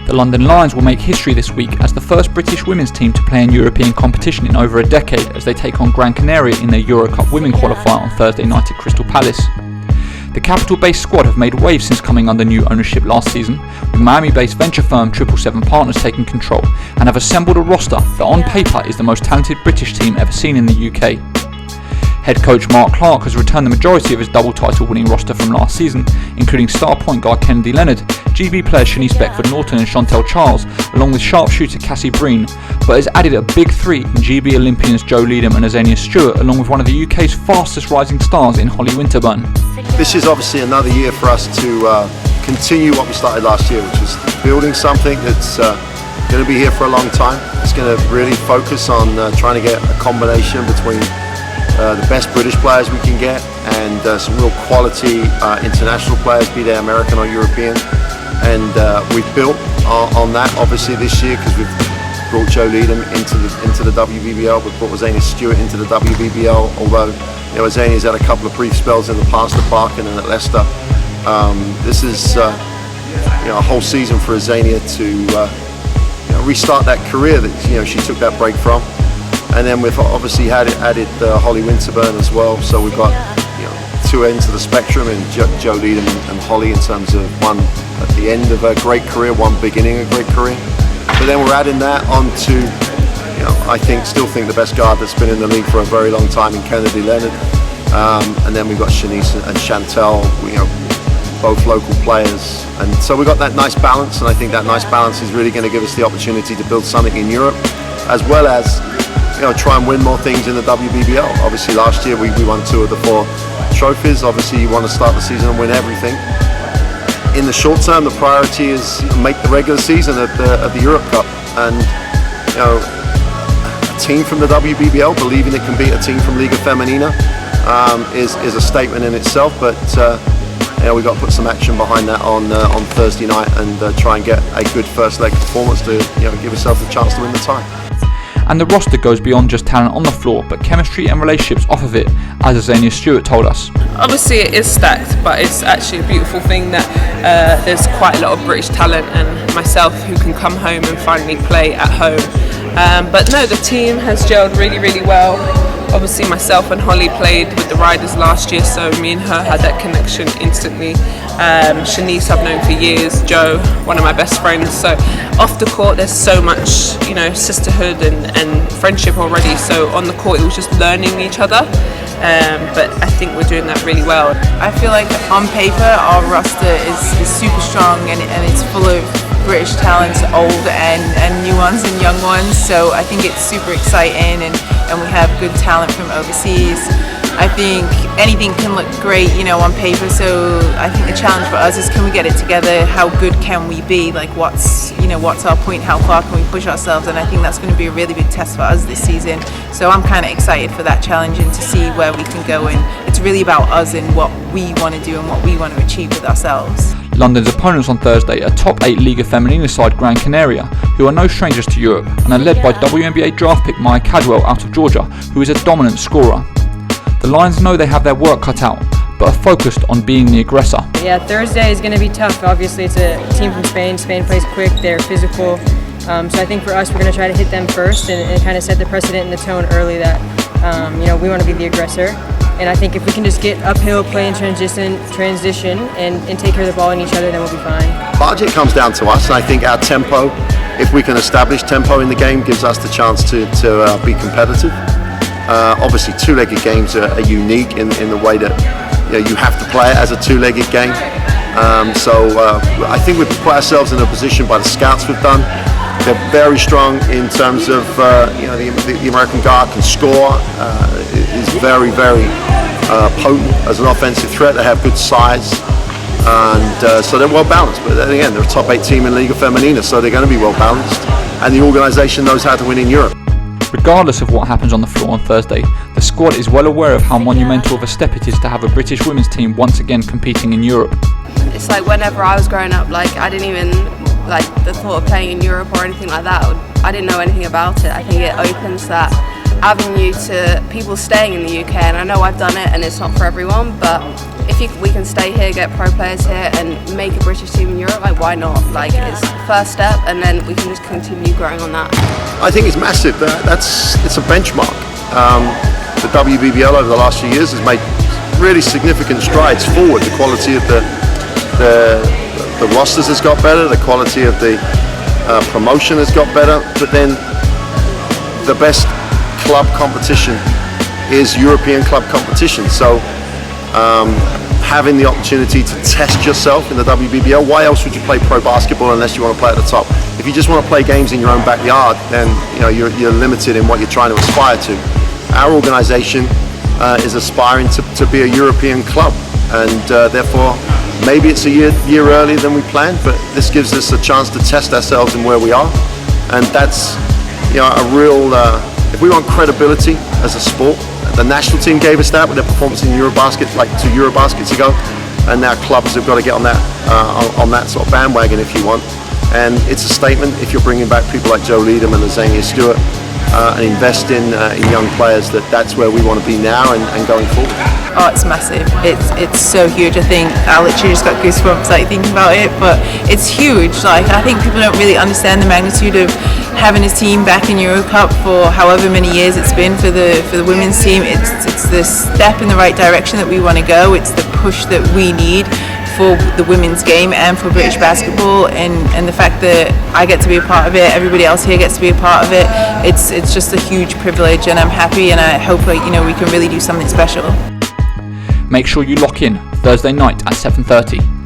The London Lions will make history this week as the first British women's team to play in European competition in over a decade as they take on Gran Canaria in their EuroCup Women qualifier on Thursday night at Crystal Palace. The capital-based squad have made waves since coming under new ownership last season, with Miami-based venture firm 777 Partners taking control and have assembled a roster that on paper is the most talented British team ever seen in the UK. Head coach Mark Clark has returned the majority of his double title winning roster from last season, including star point guard Leonard, GB players Shanice Beckford-Norton and Chantel Charles, along with sharpshooter Cassie Breen, but has added a big three in GB Olympians Joe Leedham and Azania Stewart, along with one of the UK's fastest rising stars in Holly Winterburn. This is obviously another year for us to continue what we started last year, which is building something that's going to be here for a long time. It's going to really focus on trying to get a combination between the best British players we can get and some real quality international players, be they American or European. And we've built on that obviously this year because we've brought Joe Leedham into the WBBL. We've brought Azania Stewart into the WBBL, although Azania's had a couple of brief spells in the past at Barking and at Leicester. This is a whole season for Azania to restart that career that she took that break from. And then we've obviously added Holly Winterburn as well. So we've got two ends of the spectrum in Joe Leedham and Holly in terms of one at the end of a great career, one beginning a great career. But then we're adding that onto, I still think the best guard that's been in the league for a very long time in Leonard. And then we've got Shanice and Chantel, both local players. And so we've got that nice balance, and I think that nice balance is really going to give us the opportunity to build something in Europe, as well as try and win more things in the WBBL. Obviously last year we won 2 of the 4 trophies. Obviously you want to start the season and win everything. In the short term, the priority is make the regular season of the EuroCup, and a team from the WBBL believing it can beat a team from Liga Femenina is a statement in itself. But we've got to put some action behind that on Thursday night and try and get a good first leg performance to give ourselves a chance to win the tie. And the roster goes beyond just talent on the floor, but chemistry and relationships off of it, as Azania Stewart told us. Obviously it is stacked, but it's actually a beautiful thing that there's quite a lot of British talent and myself who can come home and finally play at home. But no, the team has gelled really, really well. Obviously myself and Holly played with the Riders last year, so me and her had that connection instantly. Shanice I've known for years, Joe, one of my best friends. So off the court there's so much, sisterhood and friendship already. So on the court it was just learning each other. But I think we're doing that really well. I feel like on paper our roster is super strong and it's full of British talents, old and new ones and young ones. So I think it's super exciting and we have good talent from overseas. I think anything can look great, on paper. So I think the challenge for us is, can we get it together? How good can we be? Like what's our point? How far can we push ourselves? And I think that's going to be a really big test for us this season. So I'm kind of excited for that challenge and to see where we can go. And it's really about us and what we want to do and what we want to achieve with ourselves. London's opponents on Thursday are top 8 Liga Femenina side Gran Canaria, who are no strangers to Europe and are led by WNBA draft pick Maya Cadwell out of Georgia, who is a dominant scorer. The Lions know they have their work cut out, but are focused on being the aggressor. Yeah, Thursday is going to be tough. Obviously, it's a team from Spain. Spain plays quick, they're physical. So I think for us, we're going to try to hit them first and kind of set the precedent and the tone early that we want to be the aggressor. And I think if we can just get uphill, play in transition and take care of the ball in each other, then we'll be fine. Largely it comes down to us, and I think our tempo, if we can establish tempo in the game, gives us the chance to be competitive. Obviously two-legged games are unique in the way that you have to play it as a two-legged game. So I think we've put ourselves in a position by the scouts we've done. They're very strong in terms of the American guard can score, is very, very potent as an offensive threat. They have good size, and so they're well balanced. But then again, they're a top 8 team in Liga Femenina, so they're going to be well balanced. And the organisation knows how to win in Europe. Regardless of what happens on the floor on Thursday, the squad is well aware of how monumental of a step it is to have a British women's team once again competing in Europe. It's like whenever I was growing up, I didn't even the thought of playing in Europe or anything like that. I didn't know anything about it. I think it opens that avenue to people staying in the UK, and I know I've done it and it's not for everyone, but we can stay here, get pro players here, and make a British team in Europe, like why not? Like it's the first step, and then we can just continue growing on that. I think it's massive. It's a benchmark. The WBBL over the last few years has made really significant strides forward. The quality of the rosters has got better. The quality of the promotion has got better. But then the best club competition is European club competition. So having the opportunity to test yourself in the WBBL, why else would you play pro basketball unless you want to play at the top? If you just want to play games in your own backyard, then you're limited in what you're trying to aspire to. Our organisation is aspiring to be a European club, and therefore maybe it's a year earlier than we planned, but this gives us a chance to test ourselves in where we are, and that's a real. If we want credibility as a sport, the national team gave us that with their performance in Eurobasket, like 2 Eurobaskets ago, and now clubs have got to get on that sort of bandwagon if you want. And it's a statement if you're bringing back people like Joe Leedham and Azania Stewart and invest in young players, that's where we want to be now and going forward. Oh, it's massive. It's so huge. I think I literally just got goosebumps like thinking about it, but it's huge. Like I think people don't really understand the magnitude of having a team back in EuroCup for however many years it's been for the women's team. It's the step in the right direction that we want to go. It's the push that we need for the women's game and for British basketball, and the fact that I get to be a part of it, everybody else here gets to be a part of it. It's just a huge privilege, and I'm happy, and I hope we can really do something special. Make sure you lock in Thursday night at 7:30.